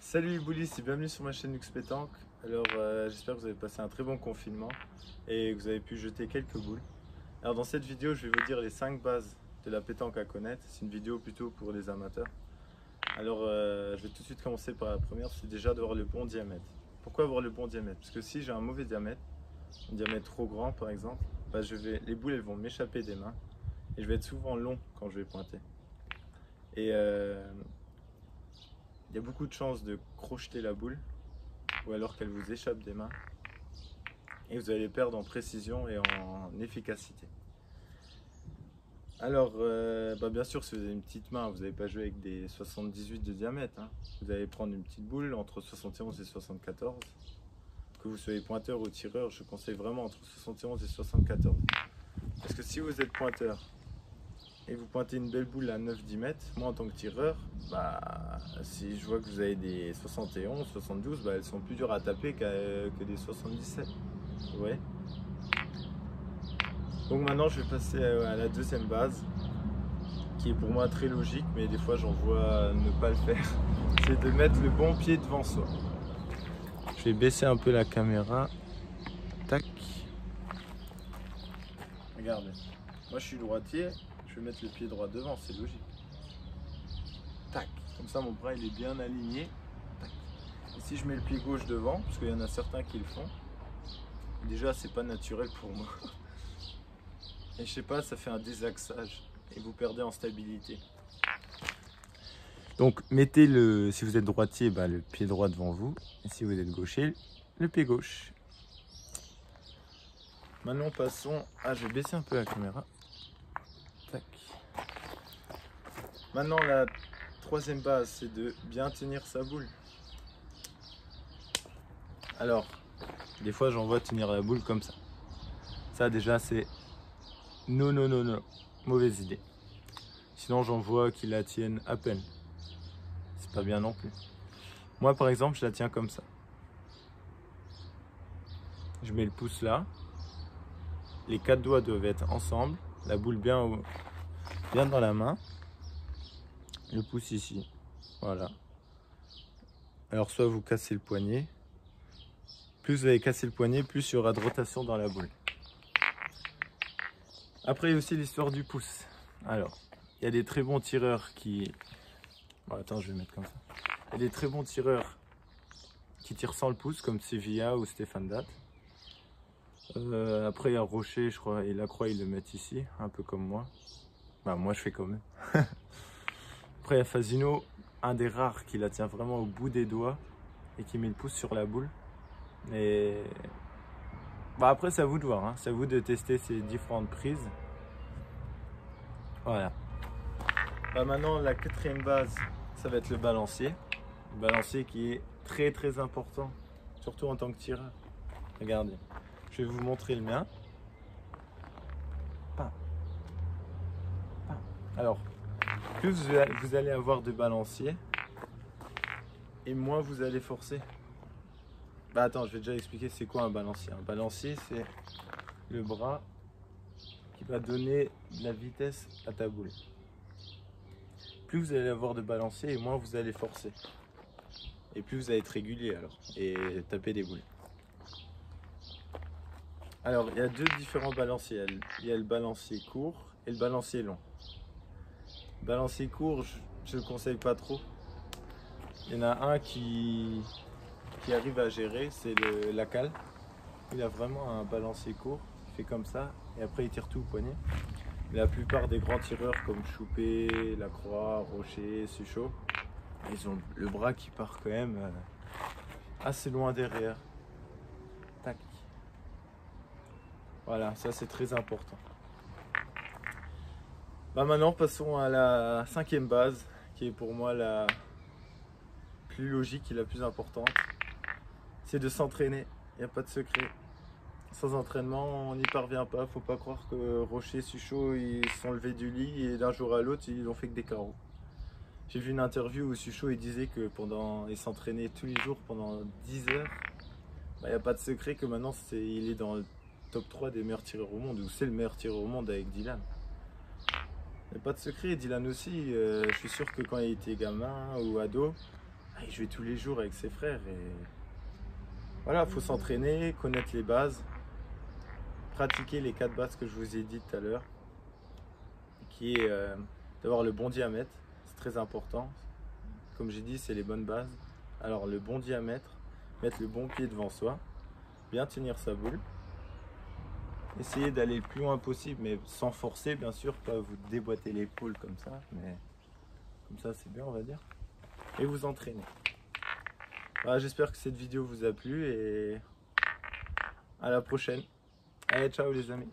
Salut les boulis et bienvenue sur ma chaîne Lux Pétanque. Alors j'espère que vous avez passé un très bon confinement et que vous avez pu jeter quelques boules. Alors dans cette vidéo je vais vous dire les 5 bases de la pétanque à connaître. C'est une vidéo plutôt pour les amateurs. Alors je vais tout de suite commencer par la première, c'est déjà d'avoir le bon diamètre. Pourquoi avoir le bon diamètre? Parce que si j'ai un mauvais diamètre, un diamètre trop grand par exemple, les boules elles vont m'échapper des mains et je vais être souvent long quand je vais pointer. Et il y a beaucoup de chances de crocheter la boule ou alors qu'elle vous échappe des mains et vous allez perdre en précision et en efficacité. Alors bien sûr, si vous avez une petite main, vous n'allez pas jouer avec des 78 de diamètre, hein. Vous allez prendre une petite boule entre 71 et 74. Que vous soyez pointeur ou tireur, je conseille vraiment entre 71 et 74. Parce que si vous êtes pointeur et vous pointez une belle boule à 9-10 mètres, moi en tant que tireur, si je vois que vous avez des 71, 72, elles sont plus dures à taper que des 77. Vous voyez? Donc maintenant je vais passer à la deuxième base, qui est pour moi très logique, mais des fois j'en vois ne pas le faire. C'est de mettre le bon pied devant soi. Je vais baisser un peu la caméra. Tac. Regardez. Moi je suis droitier. Je vais mettre le pied droit devant, c'est logique. Tac, comme ça mon bras il est bien aligné. Tac. Et si je mets le pied gauche devant, parce qu'il y en a certains qui le font, déjà c'est pas naturel pour moi. Et je sais pas, ça fait un désaxage et vous perdez en stabilité. Donc mettez si vous êtes droitier, le pied droit devant vous. Et si vous êtes gaucher, le pied gauche. Maintenant passons je vais baisser un peu la caméra. Tac. Maintenant la troisième base, c'est de bien tenir sa boule. Alors, des fois j'en vois tenir la boule comme ça. Ça déjà c'est non, mauvaise idée. Sinon j'en vois qui la tiennent à peine. C'est pas bien non plus. Moi par exemple je la tiens comme ça. Je mets le pouce là. Les 4 doigts doivent être ensemble. La boule bien dans la main. Le pouce ici. Voilà. Alors soit vous cassez le poignet. Plus vous allez casser le poignet, plus il y aura de rotation dans la boule. Après il y a aussi l'histoire du pouce. Alors, il y a des très bons tireurs qui... attends, je vais mettre comme ça. Il y a des très bons tireurs qui tirent sans le pouce, comme Sevilla ou Stéphane Datt. Après il y a Rocher, je crois, et Lacroix, ils le mettent ici, un peu comme moi. Moi je fais quand même. Après il y a Fasino, un des rares qui la tient vraiment au bout des doigts et qui met le pouce sur la boule. Et après c'est à vous de voir, hein. C'est à vous de tester ces différentes prises. Voilà. Maintenant la quatrième base, ça va être le balancier. Le balancier qui est très important, surtout en tant que tireur. Regardez, je vais vous montrer le mien. Alors, plus vous allez avoir de balancier et moins vous allez forcer. Attends, je vais déjà expliquer c'est quoi un balancier. Un balancier, c'est le bras qui va donner de la vitesse à ta boule. Plus vous allez avoir de balancier et moins vous allez forcer. Et plus vous allez être régulier alors et taper des boules. Alors, il y a deux différents balanciers. Il y a le balancier court et le balancier long. Le balancier court, je ne le conseille pas trop. Il y en a un qui arrive à gérer, c'est la cale. Il a vraiment un balancier court, il fait comme ça et après il tire tout au poignet. Mais la plupart des grands tireurs comme Choupé, Lacroix, Rocher, Suchot, ils ont le bras qui part quand même assez loin derrière. Tac. Voilà, ça c'est très important. Maintenant passons à la cinquième base qui est pour moi la plus logique et la plus importante. C'est de s'entraîner, il n'y a pas de secret. Sans entraînement, on n'y parvient pas. Faut pas croire que Rocher, Suchot, ils se sont levés du lit et d'un jour à l'autre, ils ont fait que des carreaux. J'ai vu une interview où Suchot il disait que il s'entraînait tous les jours pendant 10 heures. Il n'y a pas de secret que maintenant il est dans le top 3 des meilleurs tireurs au monde, ou c'est le meilleur tireur au monde avec Dylan. Il n'y a pas de secret, Dylan aussi. Je suis sûr que quand il était gamin ou ado, il jouait tous les jours avec ses frères. Et voilà, il faut s'entraîner, connaître les bases, pratiquer les 4 bases que je vous ai dit tout à l'heure, qui est d'avoir le bon diamètre, c'est très important. Comme j'ai dit, c'est les bonnes bases. Alors le bon diamètre, mettre le bon pied devant soi, bien tenir sa boule, essayer d'aller le plus loin possible, mais sans forcer bien sûr, pas vous déboîter l'épaule comme ça, mais comme ça c'est bien on va dire. Et vous entraîner. Voilà, j'espère que cette vidéo vous a plu et à la prochaine. Allez, ciao les amis.